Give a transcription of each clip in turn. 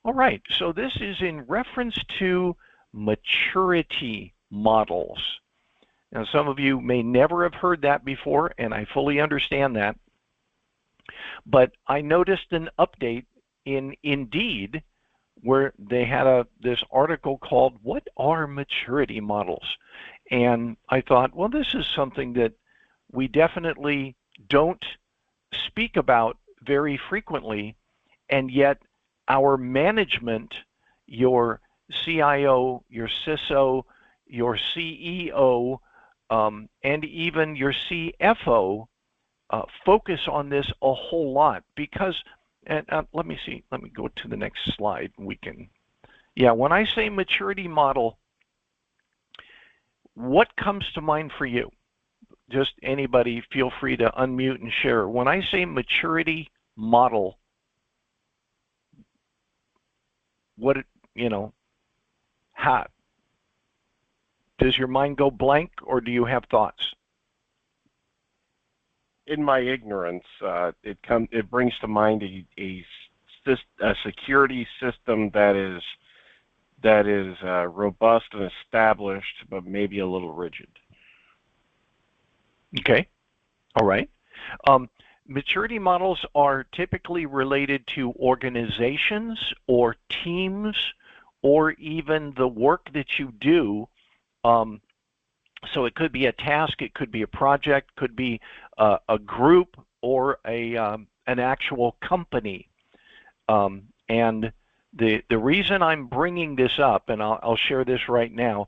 All right, so this is in reference to maturity models. Now, some of you may never have heard that before, and I fully understand that. But I noticed an update in Indeed where they had this article called "What are maturity models?" And I thought, well, this is something that we definitely don't speak about very frequently, and yet our management, your CIO, your CISO, your CEO, and even your CFO focus on this a whole lot because, and let me see, let me go to the next slide. We can, yeah, when I say maturity model, what comes to mind for you? Just anybody, feel free to unmute and share. When I say maturity model, what, how does your mind go blank, or do you have thoughts? In my ignorance, it brings to mind a security system that is robust and established, but maybe a little rigid. Okay, all right. Maturity models are typically related to organizations or teams or even the work that you do. So it could be a task, it could be a project, could be a group, or an actual company. And the reason I'm bringing this up, and I'll share this right now,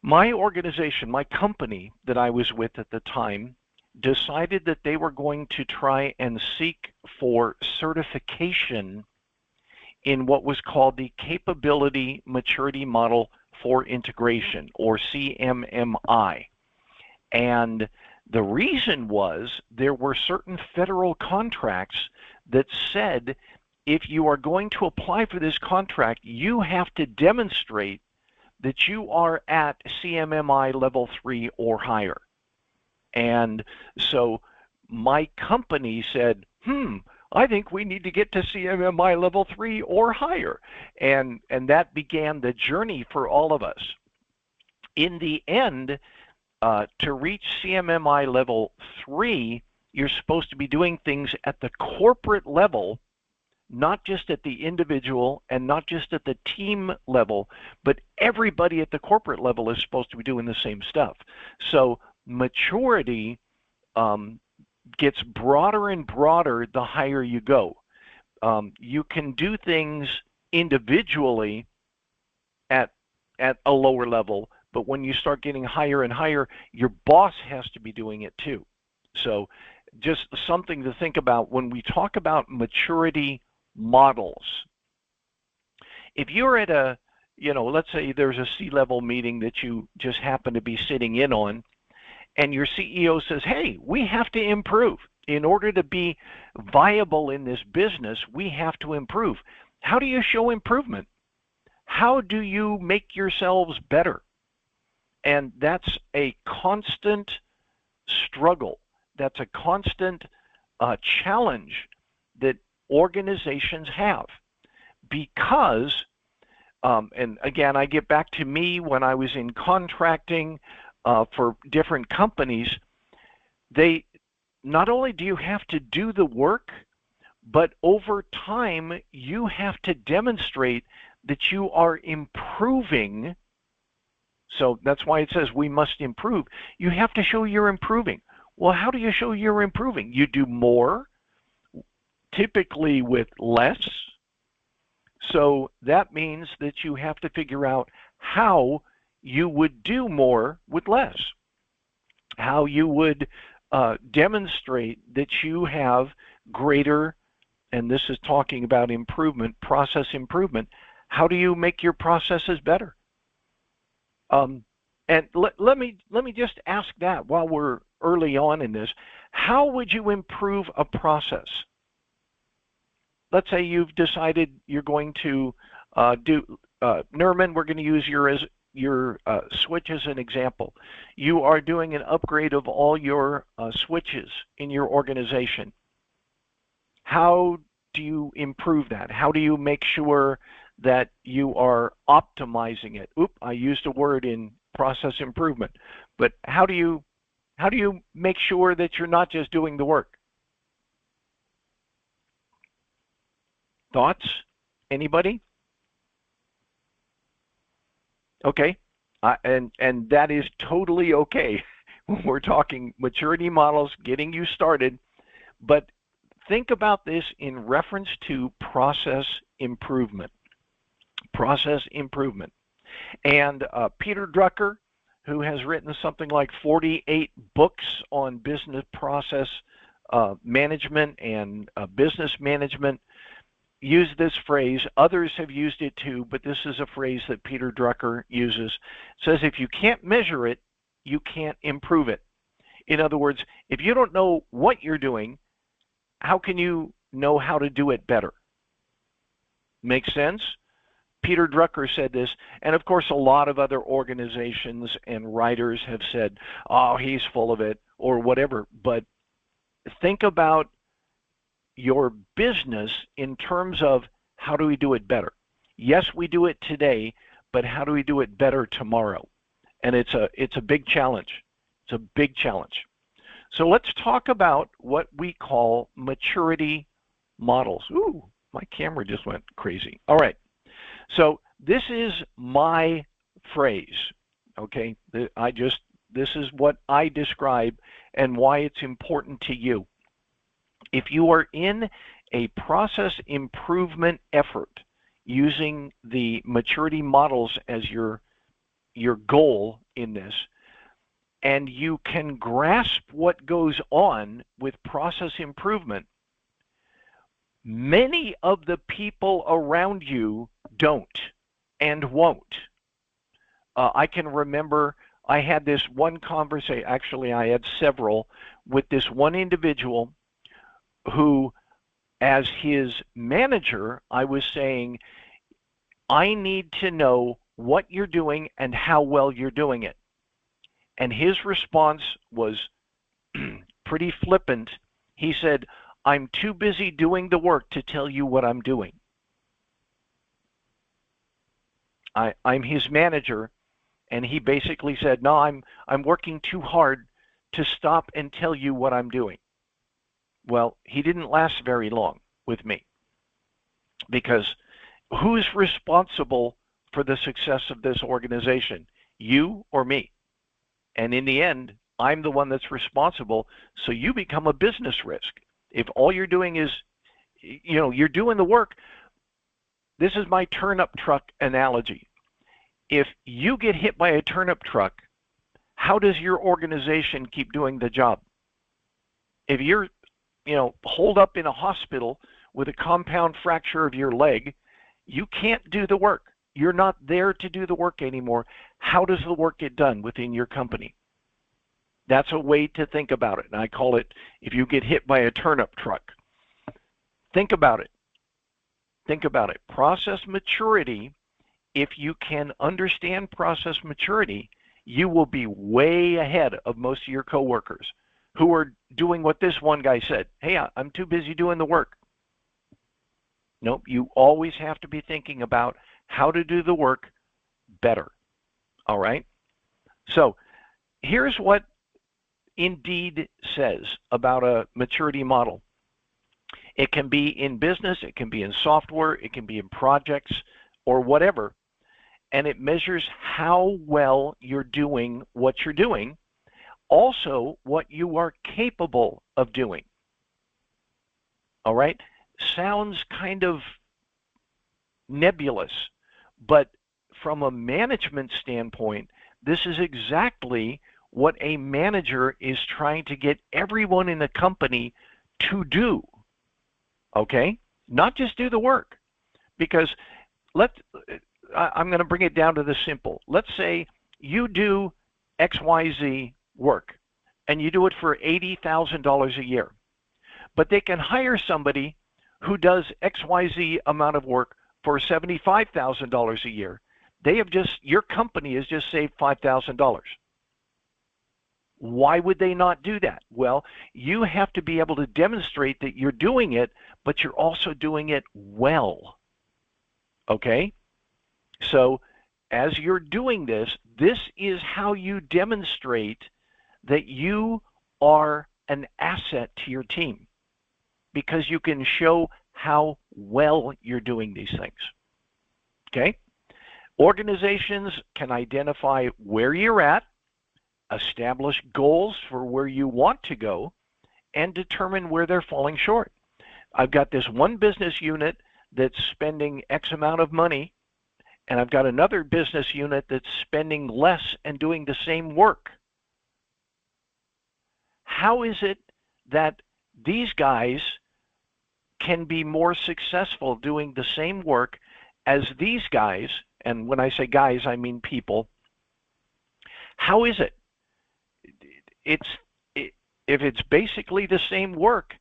my organization, my company that I was with at the time, decided that they were going to try and seek for certification in what was called the Capability Maturity Model for Integration, or CMMI. And the reason was there were certain federal contracts that said if you are going to apply for this contract, you have to demonstrate that you are at CMMI level 3 or higher. And so my company said, I think we need to get to CMMI level 3 or higher. And that began the journey for all of us. In the end, to reach CMMI level 3, you're supposed to be doing things at the corporate level, not just at the individual and not just at the team level, but everybody at the corporate level is supposed to be doing the same stuff. So maturity gets broader and broader the higher you go. You can do things individually at a lower level, but when you start getting higher and higher, your boss has to be doing it too. So just something to think about when we talk about maturity models. If you're at a, let's say there's a C-level meeting that you just happen to be sitting in on, and your CEO says, hey, we have to improve. In order to be viable in this business, we have to improve. How do you show improvement? How do you make yourselves better? And that's a constant struggle. That's a constant challenge that organizations have. Because, and again, I get back to me when I was in contracting for different companies, they not only do you have to do the work, but over time you have to demonstrate that you are improving. So that's why it says we must improve. You have to show you're improving. Well, how do you show you're improving? You do more, typically with less. So that means that you have to figure out how you would do more with less, how you would demonstrate that you have greater, and this is talking about improvement, process improvement. How do you make your processes better? And let me just ask that while we're early on in this. How would you improve a process? Let's say you've decided you're going to do, Nerman, we're going to use your switch as an example. You are doing an upgrade of all your switches in your organization. How do you improve that? How do you make sure that you are optimizing it? Oop, I used a word in process improvement. But how do you make sure that you're not just doing the work? Thoughts? Anybody? Okay. And that is totally okay when we're talking maturity models, getting you started. But think about this in reference to process improvement. Process improvement. And Peter Drucker, who has written something like 48 books on business process management and business management, used this phrase. Others have used it too, but this is a phrase that Peter Drucker uses. It says, if you can't measure it, you can't improve it. In other words, if you don't know what you're doing, how can you know how to do it better? Make sense? Peter Drucker said this, and of course a lot of other organizations and writers have said, oh, he's full of it, or whatever. But think about your business in terms of how do we do it better? Yes, we do it today, but how do we do it better tomorrow? And it's a big challenge. It's a big challenge. So let's talk about what we call maturity models. Ooh, my camera just went crazy. All right. So this is my phrase, okay? This is what I describe and why it's important to you. If you are in a process improvement effort using the maturity models as your goal in this, and you can grasp what goes on with process improvement, many of the people around you don't and won't. I can remember I had this one conversation, actually I had several, with this one individual who, as his manager, I was saying, I need to know what you're doing and how well you're doing it. And his response was pretty flippant. He said, I'm too busy doing the work to tell you what I'm doing. I'm his manager, and he basically said, no, I'm working too hard to stop and tell you what I'm doing. Well, he didn't last very long with me, because who's responsible for the success of this organization? You or me? And in the end, I'm the one that's responsible, so you become a business risk. If all you're doing is, you're doing the work. This is my turnip truck analogy. If you get hit by a turnip truck, how does your organization keep doing the job? If you're, holed up in a hospital with a compound fracture of your leg, you can't do the work. You're not there to do the work anymore. How does the work get done within your company? That's a way to think about it. And I call it, if you get hit by a turnip truck. Think about it. Think about it. Process maturity, if you can understand process maturity, you will be way ahead of most of your coworkers who are doing what this one guy said. Hey, I'm too busy doing the work. Nope, you always have to be thinking about how to do the work better. All right? So here's what Indeed says about a maturity model. It can be in business, it can be in software, it can be in projects or whatever, and it measures how well you're doing what you're doing, also what you are capable of doing. All right? Sounds kind of nebulous, but from a management standpoint, this is exactly what a manager is trying to get everyone in the company to do. Okay? Not just do the work. Because I'm going to bring it down to the simple. Let's say you do XYZ work, and you do it for $80,000 a year. But they can hire somebody who does XYZ amount of work for $75,000 a year. Your company has just saved $5,000. Why would they not do that? Well, you have to be able to demonstrate that you're doing it, but you're also doing it well. Okay? So as you're doing this, this is how you demonstrate that you are an asset to your team, because you can show how well you're doing these things. Okay? Organizations can identify where you're at, establish goals for where you want to go, and determine where they're falling short. I've got this one business unit that's spending X amount of money, and I've got another business unit that's spending less and doing the same work. How is it that these guys can be more successful doing the same work as these guys? And when I say guys, I mean people. How is it? If it's basically the same work,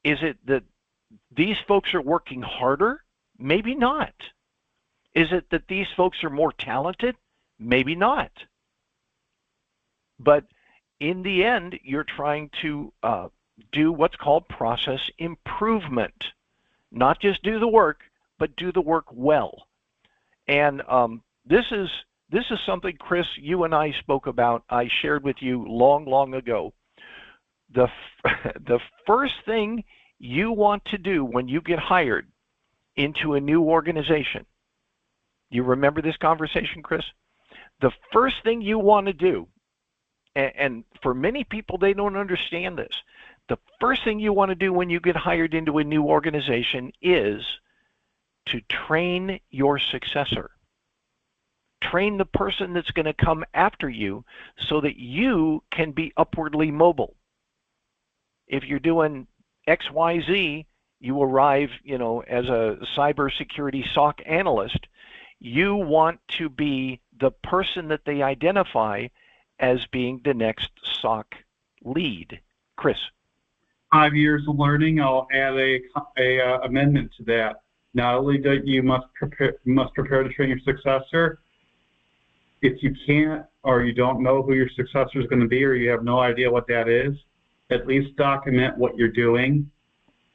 is it that these folks are working harder? Maybe not. Is it that these folks are more talented? Maybe not. But in the end, you're trying to do what's called process improvement. Not just do the work, but do the work well. And this is something, Chris, you and I spoke about. I shared with you long ago. The first thing you want to do when you get hired into a new organization, you remember this conversation, Chris? The first thing you want to do, and for many people, they don't understand this. The first thing you want to do when you get hired into a new organization is to train your successor. Train the person that's going to come after you so that you can be upwardly mobile. If you're doing XYZ, you arrive, as a cybersecurity SOC analyst, you want to be the person that they identify as being the next SOC lead. Chris. 5 years of learning. I'll add a amendment to that. Not only that you must prepare to train your successor. If you can't, or you don't know who your successor is going to be, or you have no idea what that is, at least document what you're doing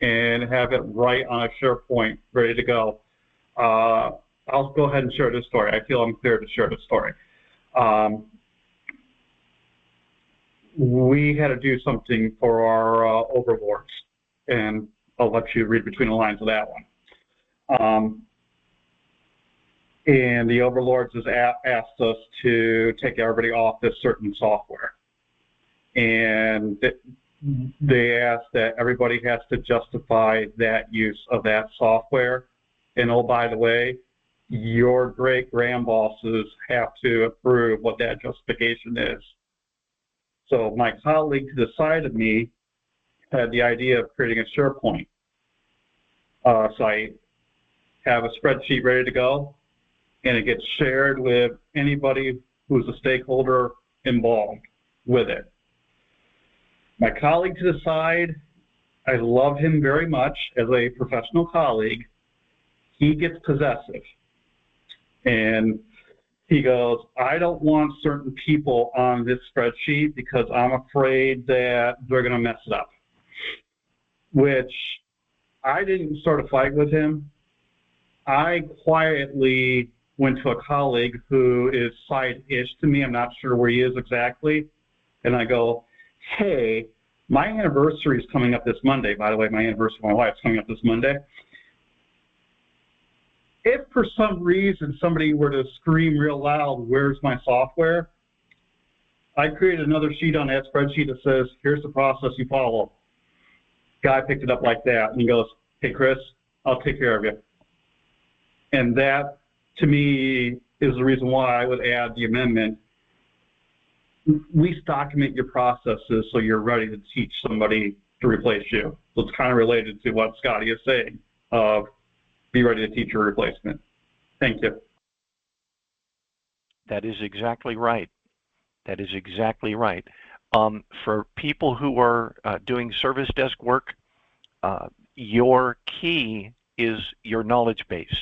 and have it right on a SharePoint, ready to go. I'll go ahead and share this story. I feel I'm clear to share this story. We had to do something for our overlords, and I'll let you read between the lines of that one. And the overlords has asked us to take everybody off this certain software. And they asked that everybody has to justify that use of that software. And oh, by the way, your great grandbosses have to approve what that justification is. So my colleague to the side of me had the idea of creating a SharePoint site, have a spreadsheet ready to go, and it gets shared with anybody who's a stakeholder involved with it. My colleague to the side, I love him very much as a professional colleague. He gets possessive. And he goes, I don't want certain people on this spreadsheet because I'm afraid that they're going to mess it up. Which I didn't start a fight with him. I quietly went to a colleague who is side-ish to me. I'm not sure where he is exactly. And I go, hey, my anniversary is coming up this Monday. By the way, my anniversary of my wife is coming up this Monday. If for some reason somebody were to scream real loud, where's my software? I created another sheet on that spreadsheet that says, here's the process you follow. Guy picked it up like that, and he goes, hey, Chris, I'll take care of you. And that, to me, is the reason why I would add the amendment. At least document your processes so you're ready to teach somebody to replace you. So it's kind of related to what Scotty is saying of be ready to teach your replacement. Thank you. That is exactly right. That is exactly right. For people who are doing service desk work, your key is your knowledge base.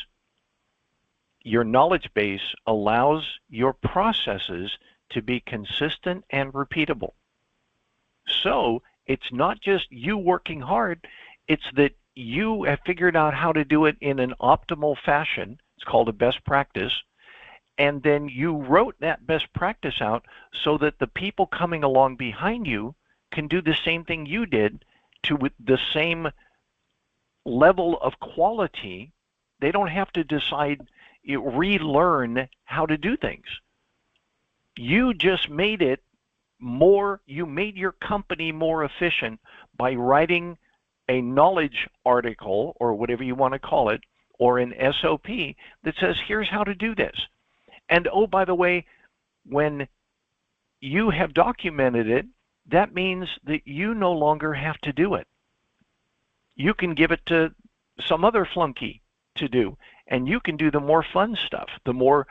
Your knowledge base allows your processes to be consistent and repeatable. So it's not just you working hard, it's that you have figured out how to do it in an optimal fashion. It's called a best practice. And then you wrote that best practice out so that the people coming along behind you can do the same thing you did to the same level of quality. They don't have to relearn how to do things. You just made it more, you made your company more efficient by writing a knowledge article, or whatever you want to call it, or an SOP that says, here's how to do this. And oh, by the way, when you have documented it, that means that you no longer have to do it. You can give it to some other flunky to do, and you can do the more fun stuff, the more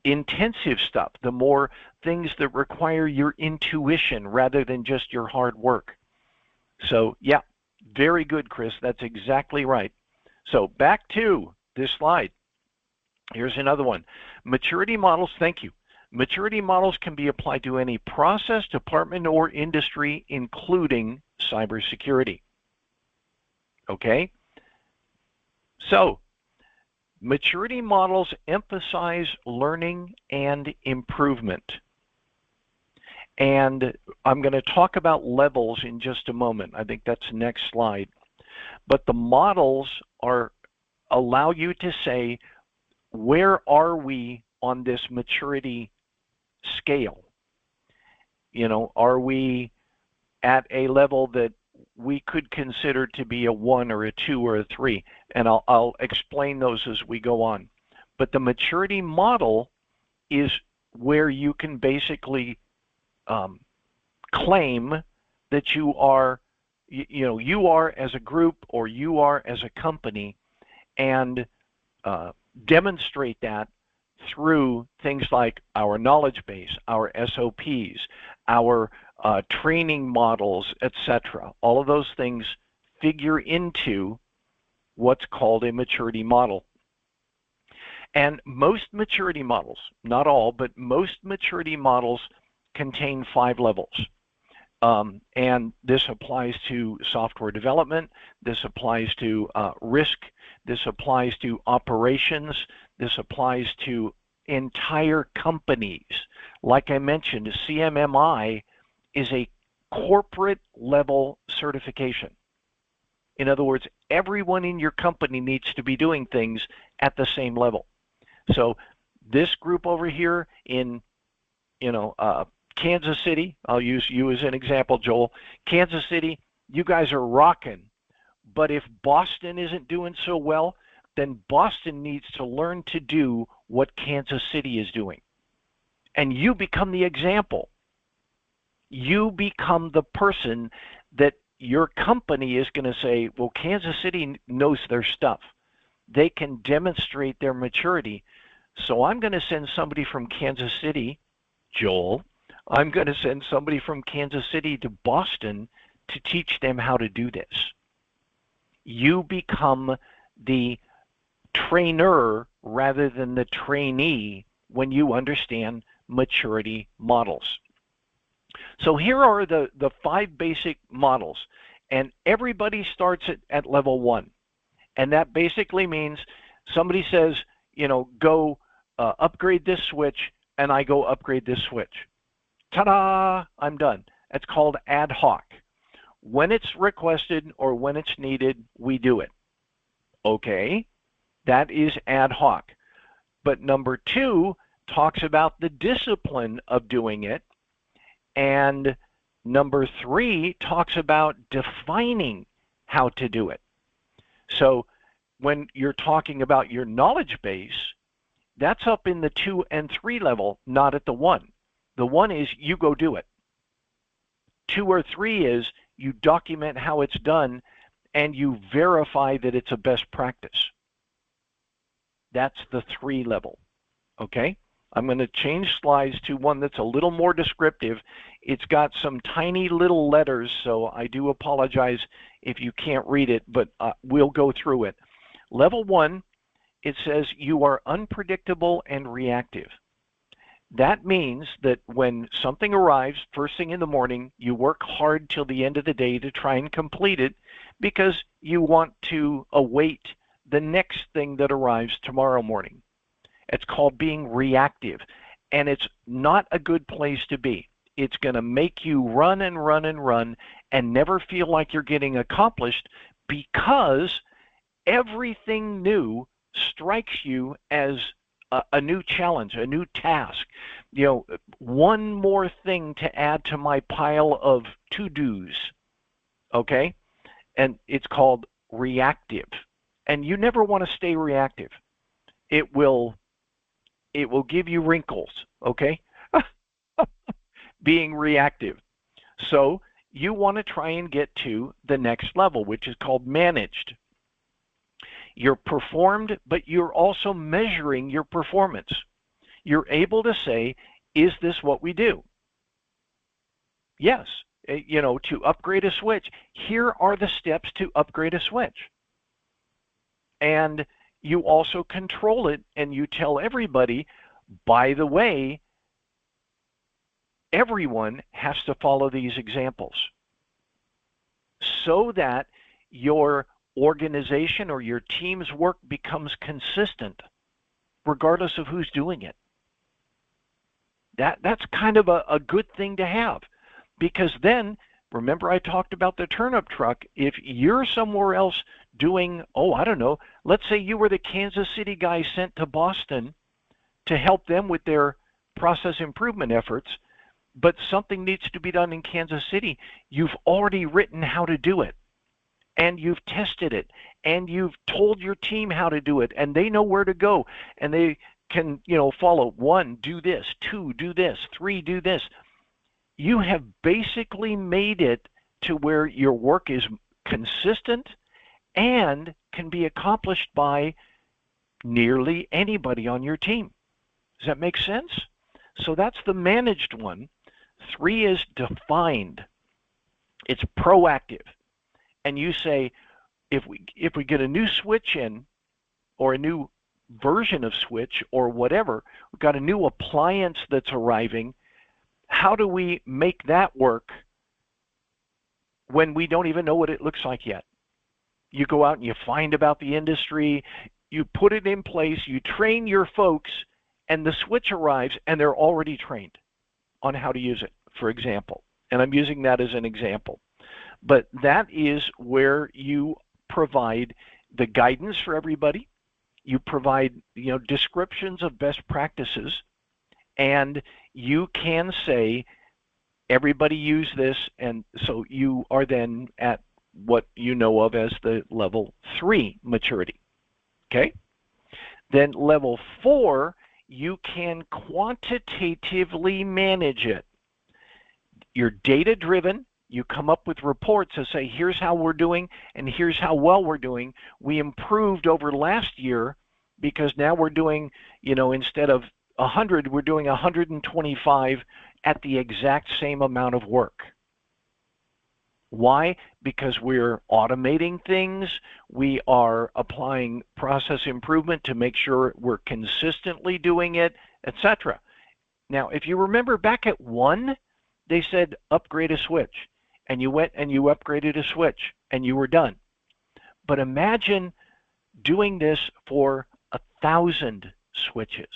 intensive stuff, the more things that require your intuition rather than just your hard work. So yeah, very good, Chris. That's exactly right. So back to this slide. Here's another one. Maturity models, thank you. Maturity models can be applied to any process, department, or industry, including cybersecurity. Okay? So, maturity models emphasize learning and improvement. And I'm going to talk about levels in just a moment. I think that's the next slide. But the models allow you to say, where are we on this maturity scale? You know, are we at a level that we could consider to be a 1 or a 2 or a 3? And I'll explain those as we go on. But the maturity model is where you can basically claim that you are, you are as a group or you are as a company, and demonstrate that through things like our knowledge base, our SOPs, our training models, etc. All of those things figure into what's called a maturity model. And most maturity models, not all, but most maturity models contain 5 levels. And this applies to software development, this applies to risk, this applies to operations, this applies to entire companies. Like I mentioned, CMMI is a corporate level certification. In other words, everyone in your company needs to be doing things at the same level. So this group over here in, Kansas City, I'll use you as an example, Joel. Kansas City, you guys are rocking. But if Boston isn't doing so well, then Boston needs to learn to do what Kansas City is doing. And you become the example. You become the person that your company is going to say, well, Kansas City knows their stuff. They can demonstrate their maturity. So I'm going to send somebody from Kansas City, Joel, I'm going to send somebody from Kansas City to Boston to teach them how to do this. You become the trainer rather than the trainee when you understand maturity models. So here are the 5 basic models, and everybody starts at level 1. And that basically means somebody says, go upgrade this switch, and I go upgrade this switch. Ta-da! I'm done. That's called ad hoc. When it's requested or when it's needed, we do it. Okay, that is ad hoc. But number 2 talks about the discipline of doing it. And number 3 talks about defining how to do it. So when you're talking about your knowledge base, that's up in the 2 and 3 level, not at the 1. The 1 is you go do it. 2 or 3 is you document how it's done and you verify that it's a best practice. That's the 3 level. Okay? I'm going to change slides to one that's a little more descriptive. It's got some tiny little letters, so I do apologize if you can't read it, but we'll go through it. Level 1, it says you are unpredictable and reactive. That means that when something arrives first thing in the morning, you work hard till the end of the day to try and complete it because you want to await the next thing that arrives tomorrow morning. It's called being reactive, and it's not a good place to be. It's going to make you run and run and run and never feel like you're getting accomplished because everything new strikes you as a new challenge, a new task. You know, one more thing to add to my pile of to-dos, okay? And it's called reactive. And you never want to stay reactive. It will give you wrinkles, okay? Being reactive. So you want to try and get to the next level, which is called managed. You're performed, but you're also measuring your performance. You're able to say, is this what we do? Yes. You know, to upgrade a switch, here are the steps to upgrade a switch. And you also control it, and you tell everybody, by the way, everyone has to follow these examples so that your organization or your team's work becomes consistent regardless of who's doing it. That's kind of a good thing to have, because then, remember I talked about the turnip truck. If you're somewhere else doing, oh, I don't know, let's say you were the Kansas City guy sent to Boston to help them with their process improvement efforts, but something needs to be done in Kansas City. You've already written how to do it, and you've tested it, and you've told your team how to do it, and they know where to go, and they can, you know, follow 1, do this, 2, do this, 3, do this. You have basically made it to where your work is consistent and can be accomplished by nearly anybody on your team. Does that make sense? So that's the managed one. 3 is defined. It's proactive. And you say, if we get a new switch in, or a new version of switch, or whatever, we've got a new appliance that's arriving, how do we make that work when we don't even know what it looks like yet? You go out and you find about the industry, you put it in place, you train your folks, and the switch arrives and they're already trained on how to use it, for example. And I'm using that as an example. But that is where you provide the guidance for everybody. You provide, you know, descriptions of best practices, and you can say, everybody use this, and so you are then at what you know of as the level 3 maturity. Okay? Then level 4, you can quantitatively manage it. You're data-driven. You come up with reports that say, here's how we're doing, and here's how well we're doing. We improved over last year because now we're doing, you know, instead of 100, we're doing 125 at the exact same amount of work. Why? Because we're automating things. We are applying process improvement to make sure we're consistently doing it, etc. Now, if you remember back at 1, they said upgrade a switch, and you went and you upgraded a switch, and you were done. But imagine doing this for 1,000 switches.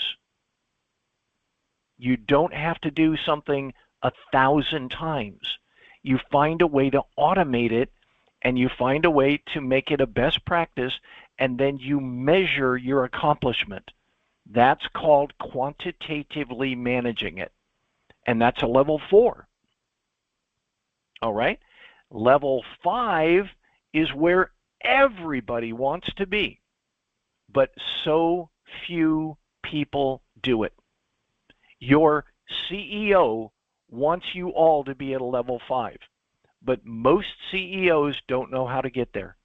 You don't have to do something 1,000 times. You find a way to automate it, and you find a way to make it a best practice, and then you measure your accomplishment. That's called quantitatively managing it, and that's a level 4. All right? Level 5 is where everybody wants to be, but so few people do it. Your CEO wants you all to be at a level 5, but most CEOs don't know how to get there.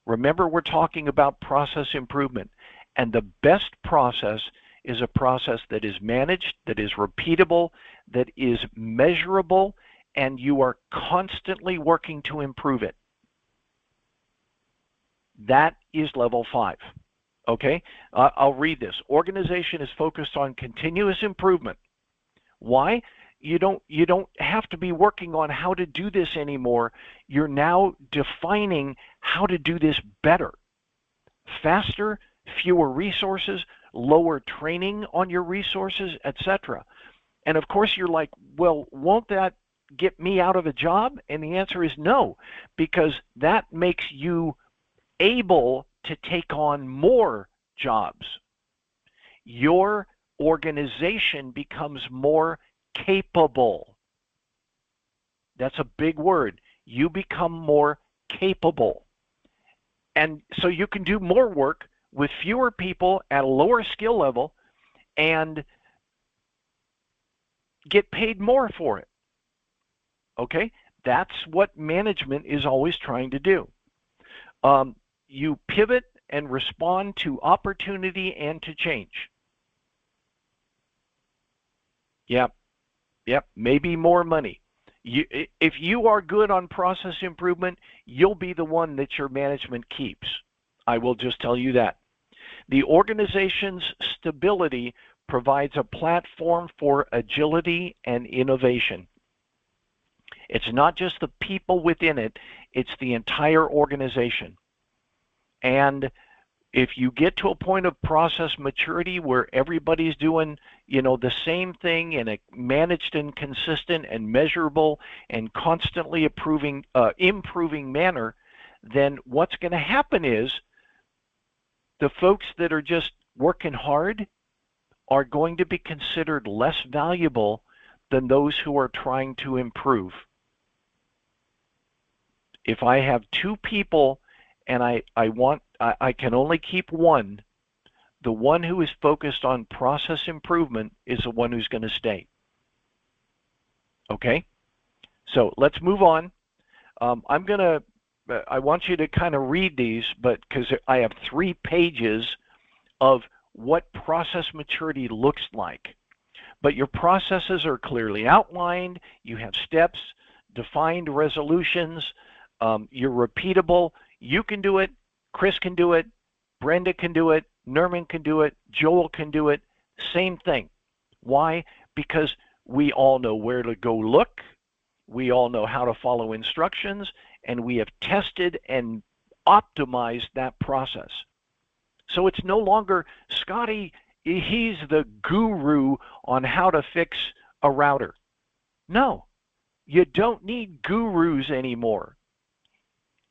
Remember, we're talking about process improvement, and the best process is a process that is managed, that is repeatable, that is measurable, and you are constantly working to improve it. That is level 5. Okay, I'll read this. Organization is focused on continuous improvement. Why? You don't have to be working on how to do this anymore. You're now defining how to do this better, faster, fewer resources, lower training on your resources, etc. And of course you're like, well, won't that get me out of a job? And the answer is no, because that makes you able to take on more jobs. Your organization becomes more capable. That's a big word. You become more capable. And so you can do more work with fewer people at a lower skill level and get paid more for it. Okay? That's what management is always trying to do. You pivot and respond to opportunity and to change. Yep, maybe more money. If you are good on process improvement, you'll be the one that your management keeps. I will just tell you that. The organization's stability provides a platform for agility and innovation. It's not just the people within it, it's the entire organization. And if you get to a point of process maturity where everybody's doing, the same thing in a managed and consistent and measurable and constantly improving manner, then what's going to happen is the folks that are just working hard are going to be considered less valuable than those who are trying to improve. If I have two people and I can only keep one, the one who is focused on process improvement is the one who's going to stay. Okay? So let's move on. I want you to kind of read these, but because I have 3 pages of what process maturity looks like. But your processes are clearly outlined. You have steps, defined resolutions. You're repeatable. You can do it. Chris can do it. Brenda can do it. Nerman can do it. Joel can do it. Same thing. Why? Because we all know where to go look. We all know how to follow instructions, and we have tested and optimized that process. So it's no longer Scotty, he's the guru on how to fix a router. No, you don't need gurus anymore.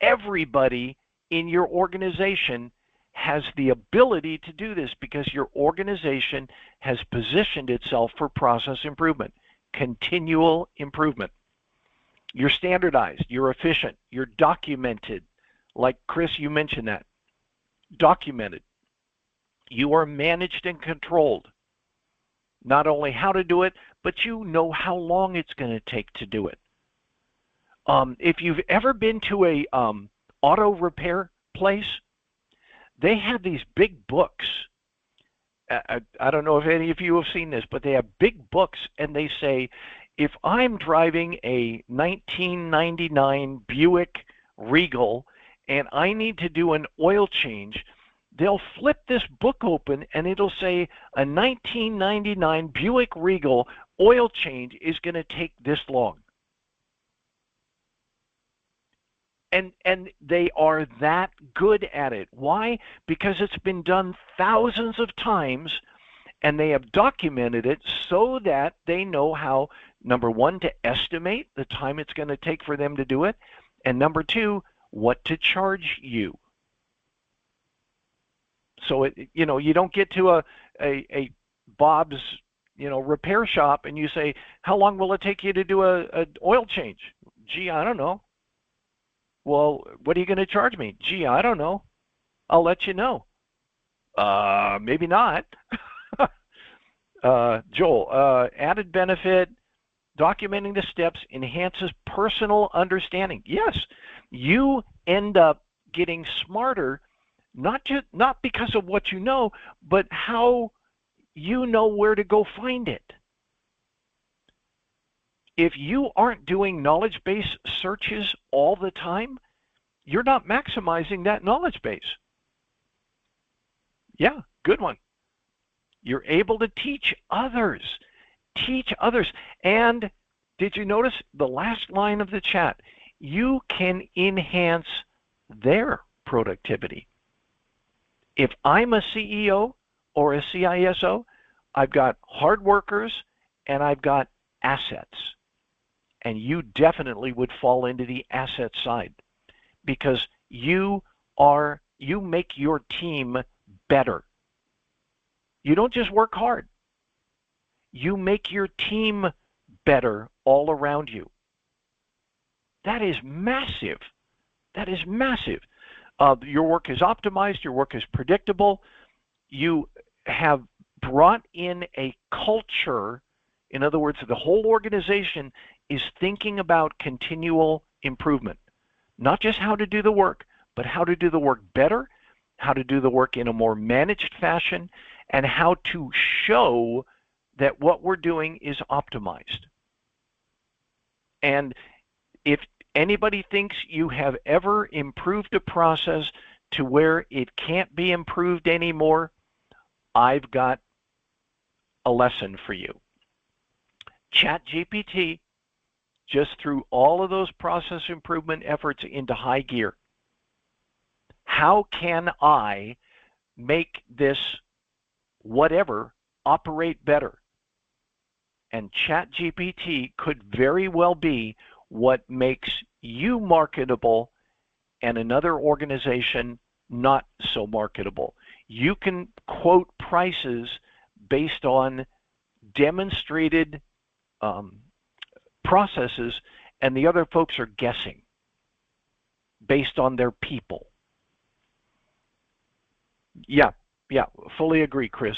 Everybody in your organization has the ability to do this because your organization has positioned itself for process improvement, continual improvement. You're standardized, you're efficient, you're documented. Like Chris, you mentioned that. Documented. You are managed and controlled. Not only how to do it, but you know how long it's going to take to do it. If you've ever been to a auto repair place, they have these big books. I don't know if any of you have seen this, but they have big books, and they say, if I'm driving a 1999 Buick Regal and I need to do an oil change, they'll flip this book open and it'll say a 1999 Buick Regal oil change is going to take this long. And they are that good at it. Why? Because it's been done thousands of times, and they have documented it so that they know how, number one, to estimate the time it's going to take for them to do it, and number two, what to charge you. So you don't get to a Bob's repair shop and you say, how long will it take you to do a oil change? Gee, I don't know. Well, what are you going to charge me? Gee, I don't know. I'll let you know. Maybe not. Joel, added benefit, documenting the steps enhances personal understanding. Yes, you end up getting smarter, not because of what you know, but how you know where to go find it. If you aren't doing knowledge base searches all the time, you're not maximizing that knowledge base. Yeah, good one. You're able to teach others. Teach others. And did you notice the last line of the chat? You can enhance their productivity. If I'm a CEO or a CISO, I've got hard workers and I've got assets. And you definitely would fall into the asset side because you make your team better. You don't just work hard. You make your team better all around you. That is massive. That is massive. Your work is optimized. Your work is predictable. You have brought in a culture. In other words, the whole organization is thinking about continual improvement. Not just how to do the work, but how to do the work better, how to do the work in a more managed fashion, and how to show that what we're doing is optimized. And if anybody thinks you have ever improved a process to where it can't be improved anymore, I've got a lesson for you. ChatGPT just threw all of those process improvement efforts into high gear. How can I make this whatever operate better? And ChatGPT could very well be what makes you marketable and another organization not so marketable. You can quote prices based on demonstrated processes, and the other folks are guessing based on their people. Yeah, fully agree, Chris.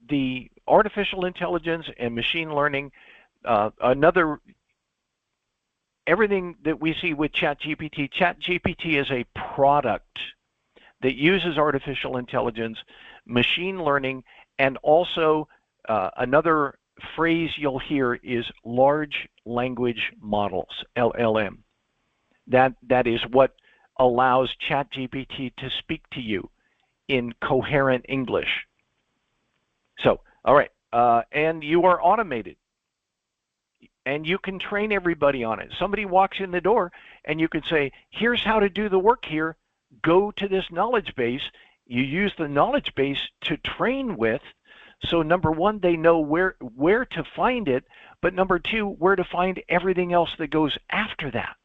The artificial intelligence and machine learning, everything that we see with ChatGPT is a product that uses artificial intelligence, machine learning, and also another phrase you'll hear is large language models, LLM. That is what allows ChatGPT to speak to you in coherent English. So, all right, and you are automated. And you can train everybody on it. Somebody walks in the door and you can say, here's how to do the work here. Go to this knowledge base. You use the knowledge base to train with. So number one, they know where to find it. But number two, where to find everything else that goes after that.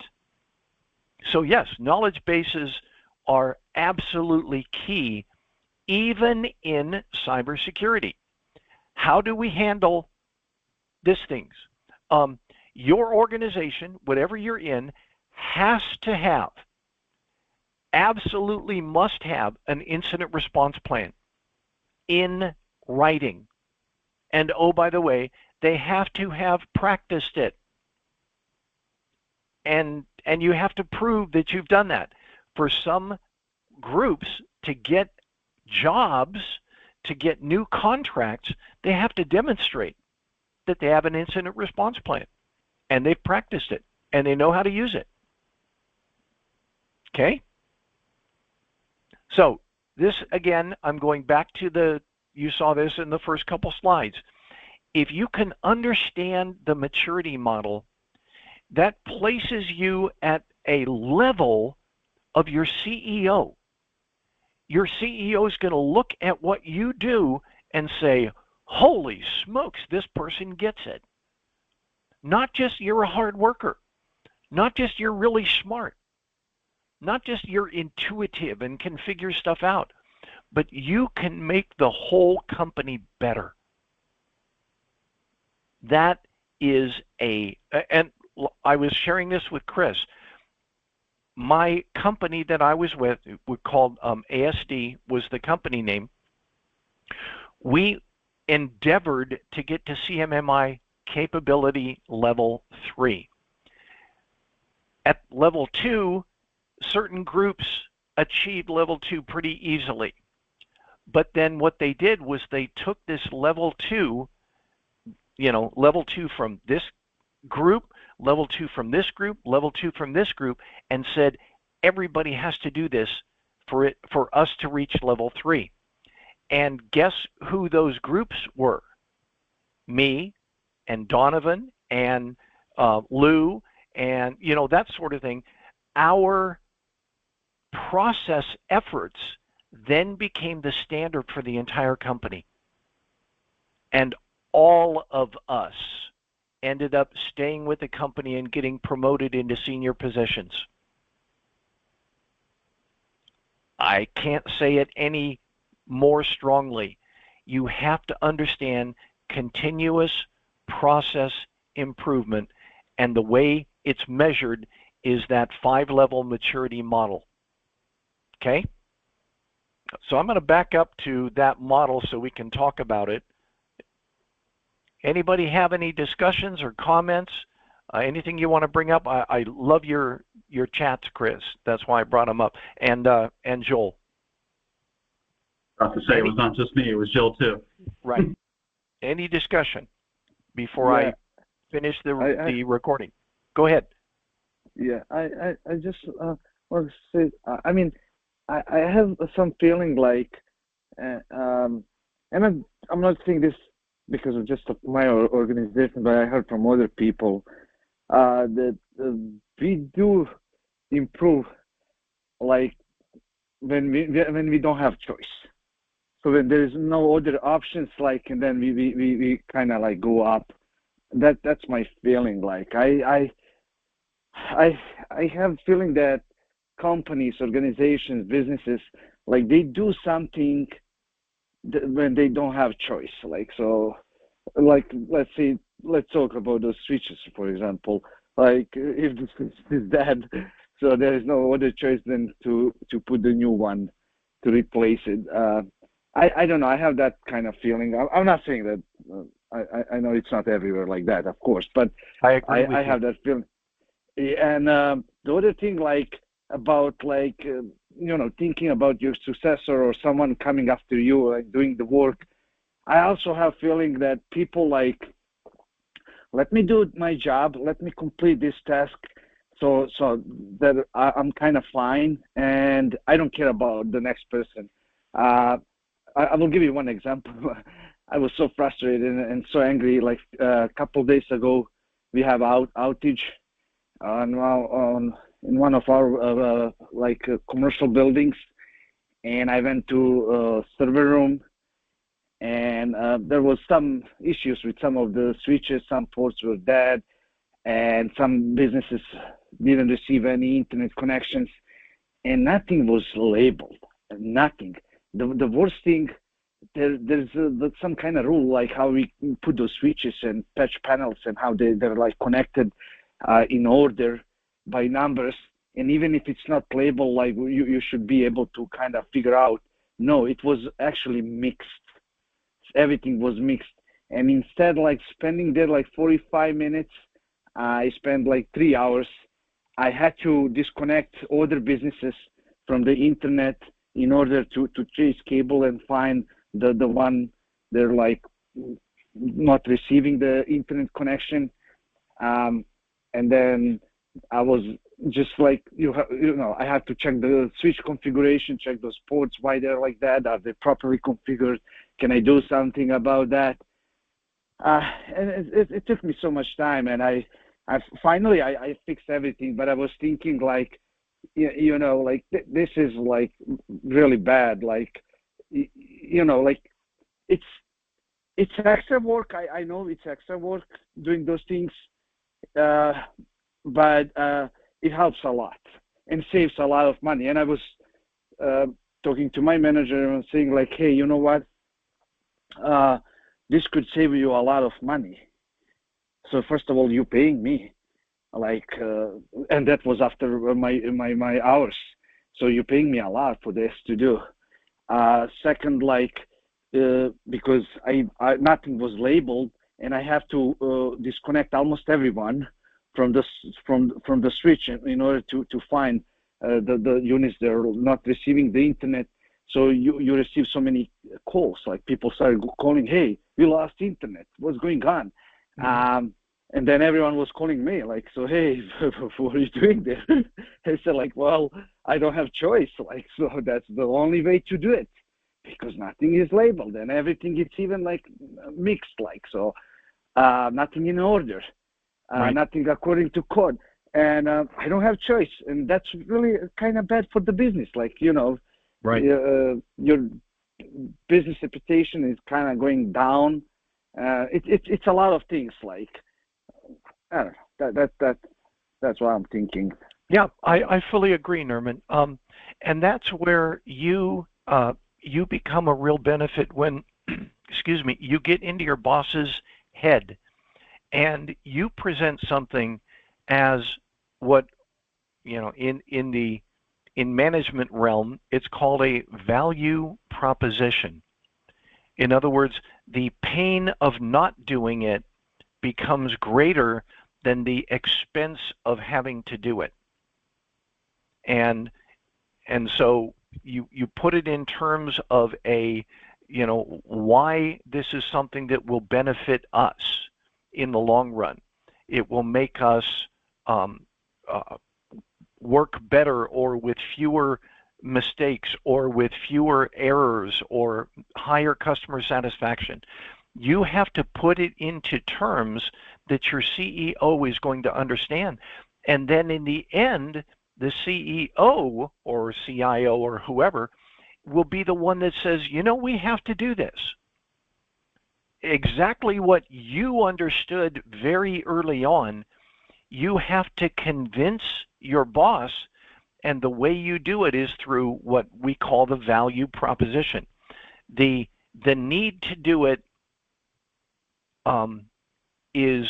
So yes, knowledge bases are absolutely key, even in cybersecurity. How do we handle these things? Your organization, whatever you're in, has to have, absolutely must have, an incident response plan in writing. And oh, by the way, they have to have practiced it. And you have to prove that you've done that. For some groups, to get jobs, to get new contracts, they have to demonstrate that they have an incident response plan and they've practiced it and they know how to use it. Okay? So this, again, I'm going back to you saw this in the first couple slides. If you can understand the maturity model, that places you at a level of your CEO. Your CEO is going to look at what you do and say, holy smokes, this person gets it. Not just you're a hard worker, not just you're really smart, not just you're intuitive and can figure stuff out, but you can make the whole company better. That is and I was sharing this with Chris. My company that I was with, called ASD, was the company name. We endeavored to get to CMMI capability level 3. At level 2, certain groups achieved level 2 pretty easily. But then what they did was they took this level 2, level 2 from this group, level 2 from this group, level 2 from this group, and said everybody has to do this for us to reach level 3. And guess who those groups were? Me and Donovan and Lou and that sort of thing. Our process efforts then became the standard for the entire company. And all of us ended up staying with the company and getting promoted into senior positions. I can't say it any more strongly. You have to understand continuous process improvement, and the way it's measured is that 5-level maturity model. Okay? So I'm going to back up to that model so we can talk about it. Anybody have any discussions or comments? Anything you want to bring up? I love your chats, Chris. That's why I brought them up. And Joel. Not to say it was not just me, it was Jill too. Right. Any discussion before I finish the recording? Go ahead. Yeah, I just want to say, I mean, I have some feeling like, and I'm not saying this because of just my organization, but I heard from other people that we do improve, like when we don't have choice. So when there is no other options, like, and then we kind of like go up. That's my feeling. Like I have feeling that companies, organizations, businesses, like they do something when they don't have choice. Like, so, like, let's talk about those switches, for example. Like, if the switch is dead, so there is no other choice than to put the new one to replace it. I don't know. I have that kind of feeling. I'm not saying that. I know it's not everywhere like that, of course, but I agree with you. I have that feeling. And the other thing, like, about like thinking about your successor or someone coming after you, like doing the work. I also have feeling that people like, let me do my job, let me complete this task, so that I'm kind of fine, and I don't care about the next person. I will give you one example. I was so frustrated and so angry. Like a couple of days ago, we have outage in one of our commercial buildings, and I went to server room, and there was some issues with some of the switches. Some ports were dead, and some businesses didn't receive any internet connections, and nothing was labeled. Nothing. The worst thing, there's some kind of rule, like how we put those switches and patch panels and how they're like connected in order by numbers, and even if it's not labeled, like you should be able to kind of figure out. No, it was actually mixed. Everything was mixed, and instead like spending there like 45 minutes, I spent like 3 hours. I had to disconnect other businesses from the internet in order to trace cable and find the one they're like not receiving the internet connection, and then I was just like, I have to check the switch configuration, check those ports, why they're like that, are they properly configured, can I do something about that? And it took me so much time, and I finally fixed everything, but I was thinking like, like this is like really bad, like, like it's extra work. I know it's extra work doing those things, but it helps a lot and saves a lot of money. And I was talking to my manager and saying like, hey, you know what? This could save you a lot of money. So first of all, you paying me, like, and that was after my hours. So you're paying me a lot for this to do. Second, like, because I nothing was labeled, and I have to disconnect almost everyone from the switch in order to find the units that are not receiving the internet. So you receive so many calls, like people started calling, hey, we lost internet, what's going on? Mm-hmm. And then everyone was calling me, like, so hey, what are you doing there? I said, like, well, I don't have choice. Like, so that's the only way to do it, because nothing is labeled and everything is even like mixed, like, so nothing in order, Right. nothing according to code. And I don't have choice. And that's really kind of bad for the business. Like, Right. your business reputation is kind of going down. It's a lot of things. Like, I don't know. That's what I'm thinking. Yeah, I fully agree, Nerman. And that's where you become a real benefit when, excuse me, you get into your boss's head and you present something as what, in management realm, it's called a value proposition. In other words, the pain of not doing it becomes greater than the expense of having to do it. And so you put it in terms of why this is something that will benefit us in the long run. It will make us work better, or with fewer mistakes, or with fewer errors, or higher customer satisfaction. You have to put it into terms that your CEO is going to understand. And then in the end, the CEO or CIO or whoever will be the one that says, we have to do this. Exactly what you understood very early on, you have to convince your boss, and the way you do it is through what we call the value proposition. The need to do it is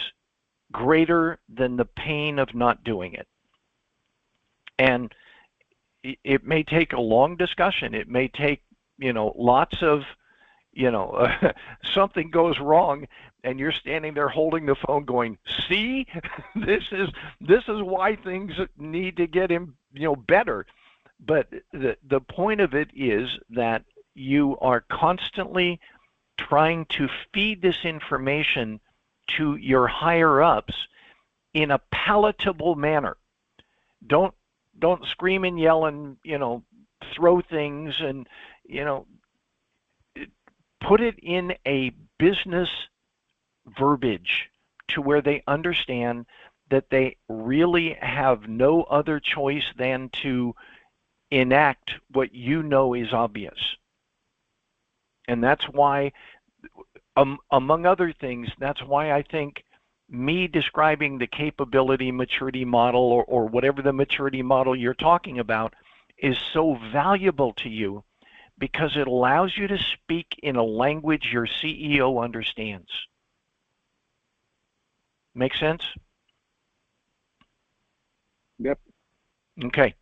greater than the pain of not doing it. And it may take a long discussion. It may take, lots of, something goes wrong and you're standing there holding the phone going, see, this is why things need to get better. But the point of it is that you are constantly trying to feed this information to your higher ups in a palatable manner. Don't scream and yell and throw things, and put it in a business verbiage to where they understand that they really have no other choice than to enact what is obvious. And that's why, among other things, that's why I think me describing the capability maturity model, or whatever the maturity model you're talking about, is so valuable to you, because it allows you to speak in a language your CEO understands. Make sense? Yep. Okay.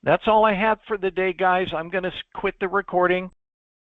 That's all I have for the day, guys. I'm going to quit the recording.